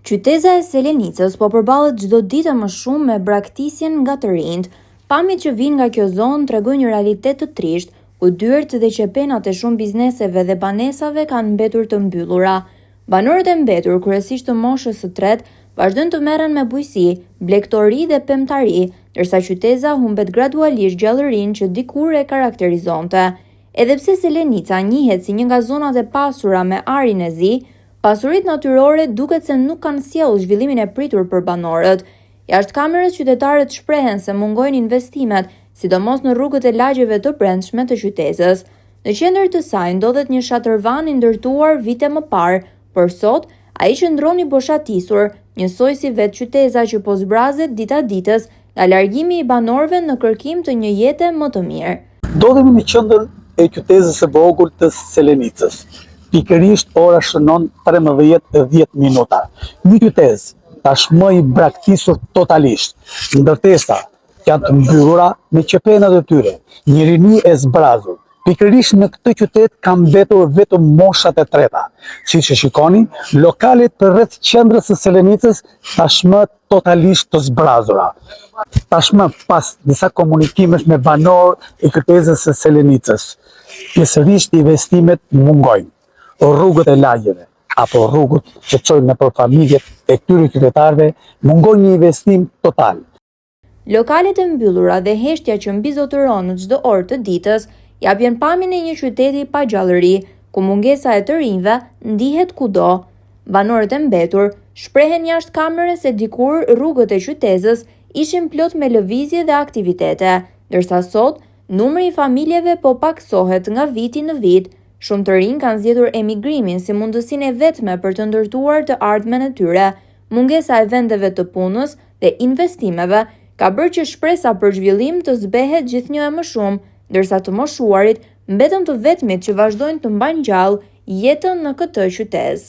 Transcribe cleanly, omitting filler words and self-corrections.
Qyteza e Selenicës po përballet çdo ditë më shumë me braktisjen nga të rinjt. Pamjet që vijnë nga kjo zonë tregojnë një realitet të trisht, ku dyert dhe qepenat e shumë bizneseve dhe banesave kanë mbetur të mbyllura. Banorët e mbetur, kryesisht të moshës së tretë, vazhdojnë të merren me bujqësi, blegtori dhe pemtari, ndërsa qyteza humbet gradualisht gjallërinë që dikur e karakterizonte. Edhe pse Selenica njihet si një nga zonat e pasura me arin e zi, pasuritë natyrore duket se nuk kanë sjellë zhvillimin e pritur për banorët. Jashtëkamerës qytetarët shprehen se mungojnë investimet, sidomos në rrugët e lagjeve të brendshme të qytetës. Në qendër të saj ndodhet një shatërvan i ndërtuar vite më parë, por sot ai qëndron i boshatisur, njësoj si vetë qyteza që po zbrazet dita ditës nga largimi i banorëve në kërkim të një jete më të mirë. Ndodhemi në qendrën e qytetës së vogël të Selenicës. Pikërisht ora shënon 13:10 minuta. Një qytet tashmë i braktisur totalisht. Ndërtesa janë të mbyllura me qepenat e tyre. Një rini e zbrazur. Pikërisht në këtë qytet kanë mbetur vetëm moshat e treta. Siç e shikoni, lokalet përreth qendrës së Selenicës tashmë totalisht të zbrazura. Tashmë pas disa komunikimesh me banorë e qytetës së Selenicës, pjesërisht investimet mungojnë. Rrugët e lagjeve apo rrugët që çojnë nëpër familjet e këtyre qytetarëve mungon një investim total. Lokalet e mbyllura dhe heshtja që mbizotëron në çdo orë të ditës japin pamjen e një qyteti pa gjallëri, ku mungesa e të rinjve ndihet kudo. Banorët e mbetur shprehen jashtëkamerës se dikur rrugët e qytetës ishin plot me lëvizje dhe aktivitete, ndërsa sot numri i familjeve po paksohet nga viti në vit. Shumë të rinj kanë zgjedhur emigrimin si mundësinë e vetme për të ndërtuar të ardhmen e tyre. Mungesa e vendeve të punës dhe investimeve ka bërë që shpresa për zhvillim të zbehet gjithnjë e më shumë, ndërsa të moshuarit mbeten të vetmit që vazhdojnë të mbajnë gjallë jetën në këtë qytet.